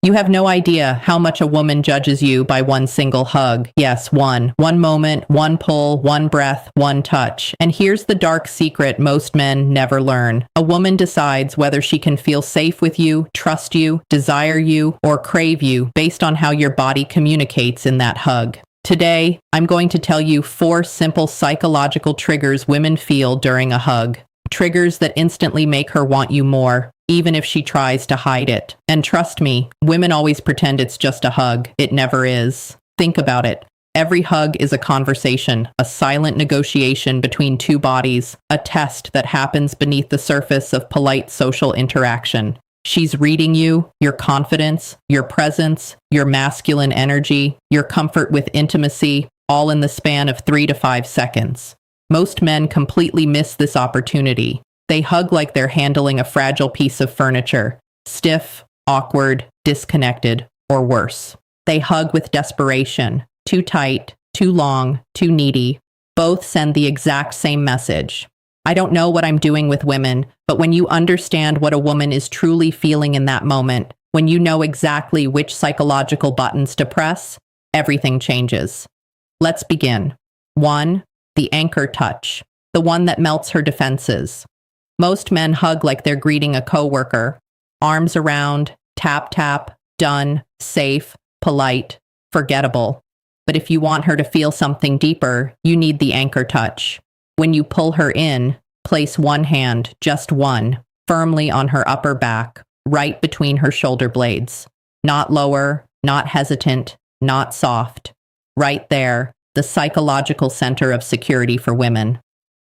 You have no idea how much a woman judges you by one single hug. Yes, one. One moment, one pull, one breath, one touch. And here's the dark secret most men never learn. A woman decides whether she can feel safe with you, trust you, desire you, or crave you based on how your body communicates in that hug. Today, I'm going to tell you 4 simple psychological triggers women feel during a hug. Triggers that instantly make her want you more, even if she tries to hide it. And trust me, women always pretend it's just a hug. It never is. Think about it. Every hug is a conversation, a silent negotiation between two bodies, a test that happens beneath the surface of polite social interaction. She's reading you, your confidence, your presence, your masculine energy, your comfort with intimacy, all in the span of 3 to 5 seconds. Most men completely miss this opportunity. They hug like they're handling a fragile piece of furniture, stiff, awkward, disconnected, or worse. They hug with desperation, too tight, too long, too needy. Both send the exact same message. I don't know what I'm doing with women, but when you understand what a woman is truly feeling in that moment, when you know exactly which psychological buttons to press, everything changes. Let's begin. 1. The anchor touch, the one that melts her defenses. Most men hug like they're greeting a coworker. Arms around, tap tap, done, safe, polite, forgettable. But if you want her to feel something deeper, you need the anchor touch. When you pull her in, place one hand, just one, firmly on her upper back, right between her shoulder blades. Not lower, not hesitant, not soft. Right there, the psychological center of security for women.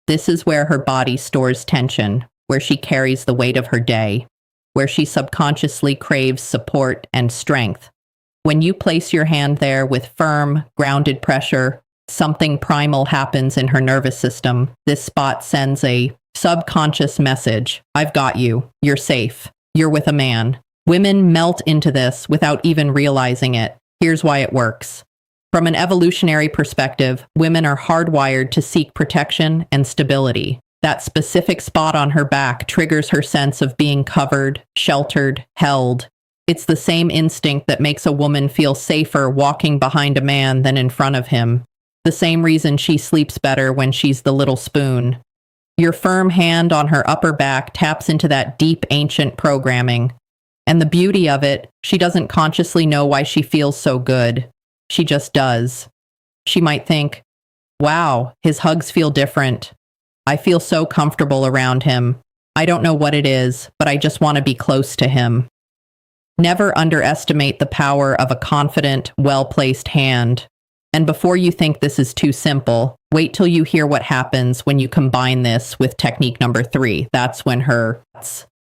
This is where her body stores tension, where she carries the weight of her day, where she subconsciously craves support and strength. When you place your hand there with firm, grounded pressure, something primal happens in her nervous system. This spot sends a subconscious message. I've got you. You're safe. You're with a man. Women melt into this without even realizing it. Here's why it works. From an evolutionary perspective, women are hardwired to seek protection and stability. That specific spot on her back triggers her sense of being covered, sheltered, held. It's the same instinct that makes a woman feel safer walking behind a man than in front of him. The same reason she sleeps better when she's the little spoon. Your firm hand on her upper back taps into that deep ancient programming. And the beauty of it, she doesn't consciously know why she feels so good. She just does. She might think, wow, his hugs feel different. I feel so comfortable around him. I don't know what it is, but I just want to be close to him. Never underestimate the power of a confident, well-placed hand. And before you think this is too simple, wait till you hear what happens when you combine this with technique number 3. That's when her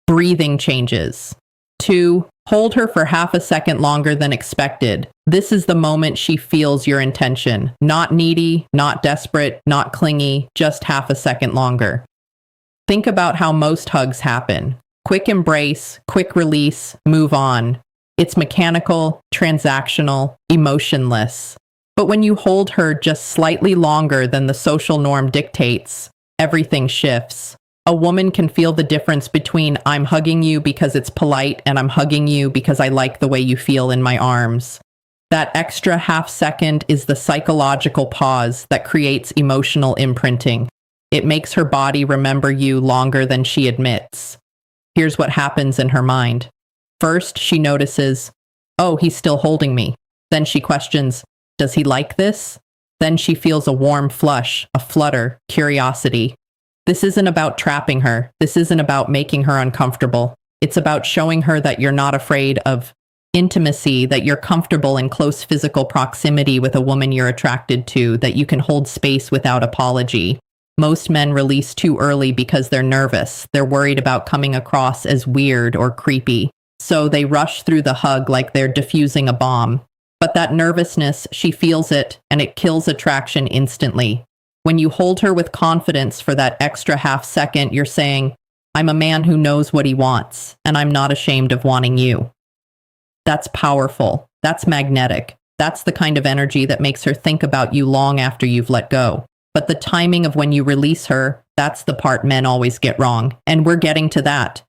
breathing changes. 2. Hold her for half a second longer than expected. This is the moment she feels your intention. Not needy, not desperate, not clingy, just half a second longer. Think about how most hugs happen. Quick embrace, quick release, move on. It's mechanical, transactional, emotionless. But when you hold her just slightly longer than the social norm dictates, everything shifts. A woman can feel the difference between I'm hugging you because it's polite and I'm hugging you because I like the way you feel in my arms. That extra half second is the psychological pause that creates emotional imprinting. It makes her body remember you longer than she admits. Here's what happens in her mind. First, she notices, oh, he's still holding me. Then she questions, does he like this? Then she feels a warm flush, a flutter, curiosity. This isn't about trapping her. This isn't about making her uncomfortable. It's about showing her that you're not afraid of intimacy, that you're comfortable in close physical proximity with a woman you're attracted to, that you can hold space without apology. Most men release too early because they're nervous. They're worried about coming across as weird or creepy. So they rush through the hug like they're defusing a bomb. But that nervousness, she feels it, and it kills attraction instantly. When you hold her with confidence for that extra half second, you're saying, I'm a man who knows what he wants, and I'm not ashamed of wanting you. That's powerful. That's magnetic. That's the kind of energy that makes her think about you long after you've let go. But the timing of when you release her, that's the part men always get wrong. And we're getting to that.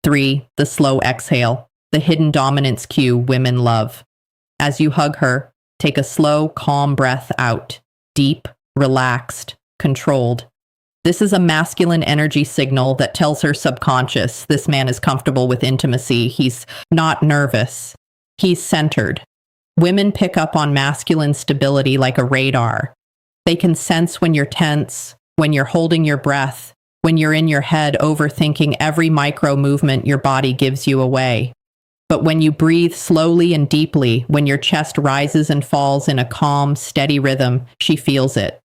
3. The slow exhale. the hidden dominance cue women love. As you hug her, take a slow, calm breath out. Deep, relaxed, controlled. This is a masculine energy signal that tells her subconscious this man is comfortable with intimacy. He's not nervous. He's centered. Women pick up on masculine stability like a radar. They can sense when you're tense, when you're holding your breath, when you're in your head overthinking every micro movement your body gives you away. But when you breathe slowly and deeply, when your chest rises and falls in a calm, steady rhythm, she feels it.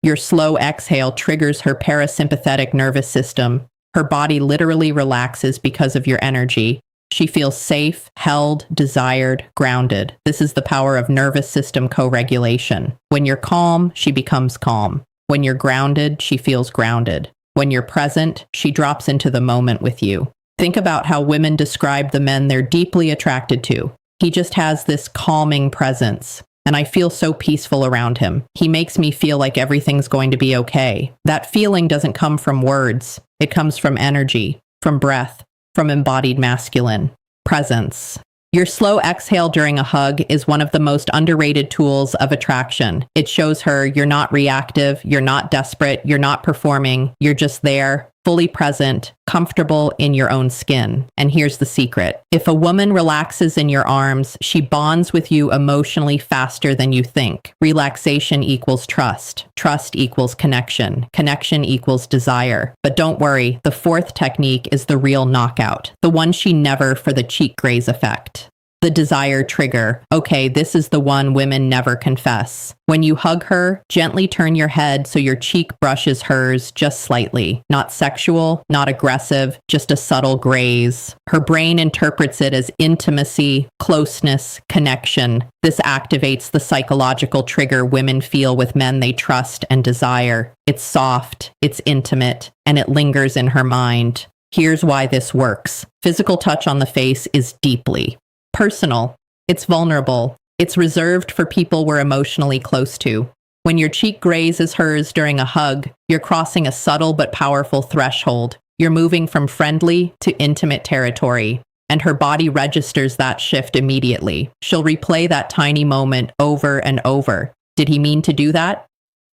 Your slow exhale triggers her parasympathetic nervous system. Her body literally relaxes because of your energy. She feels safe, held, desired, grounded. This is the power of nervous system co-regulation. When you're calm, she becomes calm. When you're grounded, she feels grounded. When you're present, she drops into the moment with you. Think about how women describe the men they're deeply attracted to. He just has this calming presence, and I feel so peaceful around him. He makes me feel like everything's going to be okay. That feeling doesn't come from words. It comes from energy, from breath, from embodied masculine presence. Your slow exhale during a hug is one of the most underrated tools of attraction. It shows her you're not reactive, you're not desperate, you're not performing, you're just there, fully present, comfortable in your own skin. And here's the secret. If a woman relaxes in your arms, she bonds with you emotionally faster than you think. Relaxation equals trust. Trust equals connection. Connection equals desire. But don't worry, the fourth technique is the real knockout. The one she never for the cheek graze effect. The desire trigger. Okay, this is the one women never confess. When you hug her, gently turn your head so your cheek brushes hers just slightly. Not sexual, not aggressive, just a subtle graze. Her brain interprets it as intimacy, closeness, connection. This activates the psychological trigger women feel with men they trust and desire. It's soft, it's intimate, and it lingers in her mind. Here's why this works. Physical touch on the face is deeply personal. It's vulnerable. It's reserved for people we're emotionally close to. When your cheek grazes hers during a hug, you're crossing a subtle but powerful threshold. You're moving from friendly to intimate territory, and her body registers that shift immediately. She'll replay that tiny moment over and over. Did he mean to do that?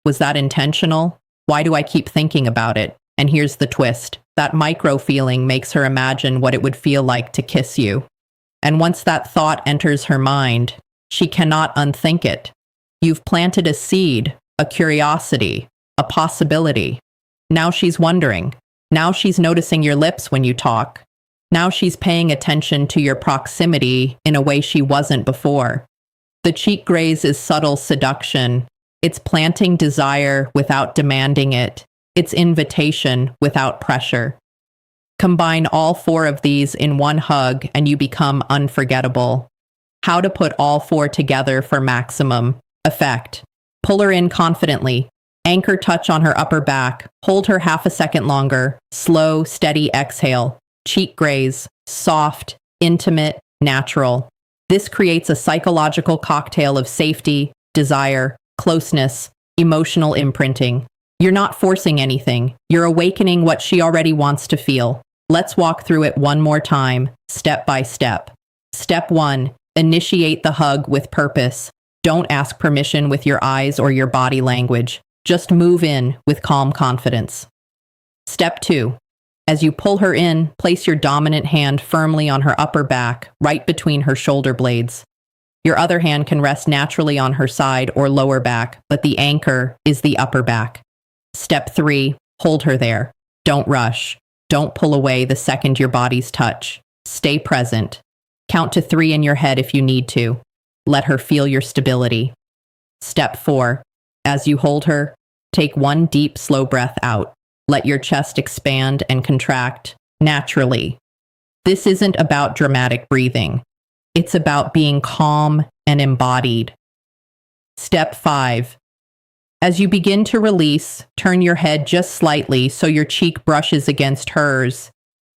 Was that intentional? Why do I keep thinking about it? And here's the twist. That micro feeling makes her imagine what it would feel like to kiss you. And once that thought enters her mind, she cannot unthink it. You've planted a seed, a curiosity, a possibility. Now she's wondering. Now she's noticing your lips when you talk. Now she's paying attention to your proximity in a way she wasn't before. The cheek graze is subtle seduction. It's planting desire without demanding it. It's invitation without pressure. Combine all four of these in one hug and you become unforgettable. How to put all four together for maximum effect. Pull her in confidently. Anchor touch on her upper back. Hold her half a second longer. Slow, steady exhale. Cheek graze. Soft, intimate, natural. This creates a psychological cocktail of safety, desire, closeness, emotional imprinting. You're not forcing anything. You're awakening what she already wants to feel. Let's walk through it one more time, step by step. Step 1, initiate the hug with purpose. Don't ask permission with your eyes or your body language. Just move in with calm confidence. Step 2, as you pull her in, place your dominant hand firmly on her upper back, right between her shoulder blades. Your other hand can rest naturally on her side or lower back, but the anchor is the upper back. Step 3, hold her there. Don't rush. Don't pull away the second your bodies touch. Stay present. Count to 3 in your head if you need to. Let her feel your stability. Step 4. As you hold her, take one deep, slow breath out. Let your chest expand and contract naturally. This isn't about dramatic breathing. It's about being calm and embodied. Step 5. As you begin to release, turn your head just slightly so your cheek brushes against hers.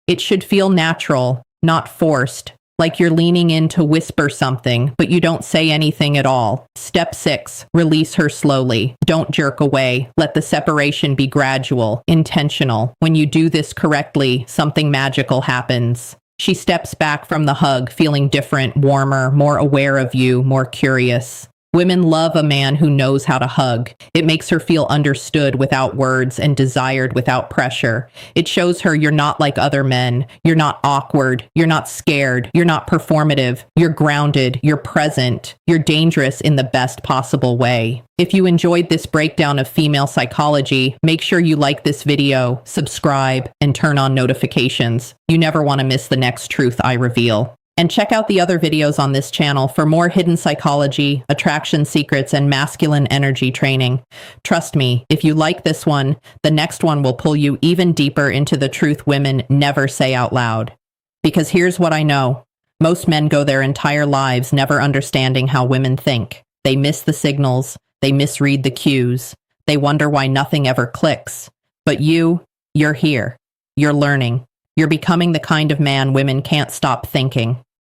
It should feel natural, not forced, like you're leaning in to whisper something, but you don't say anything at all. Step 6, release her slowly. Don't jerk away. Let the separation be gradual, intentional. When you do this correctly, something magical happens. She steps back from the hug, feeling different, warmer, more aware of you, more curious. Women love a man who knows how to hug. It makes her feel understood without words and desired without pressure. It shows her you're not like other men. You're not awkward. You're not scared. You're not performative. You're grounded. You're present. You're dangerous in the best possible way. If you enjoyed this breakdown of female psychology, make sure you like this video, subscribe, and turn on notifications. You never want to miss the next truth I reveal. And check out the other videos on this channel for more hidden psychology, attraction secrets, and masculine energy training. Trust me, if you like this one, the next one will pull you even deeper into the truth women never say out loud. Because here's what I know. Most men go their entire lives never understanding how women think. They miss the signals. They misread the cues. They wonder why nothing ever clicks. But you're here. You're learning. You're becoming the kind of man women can't stop thinking.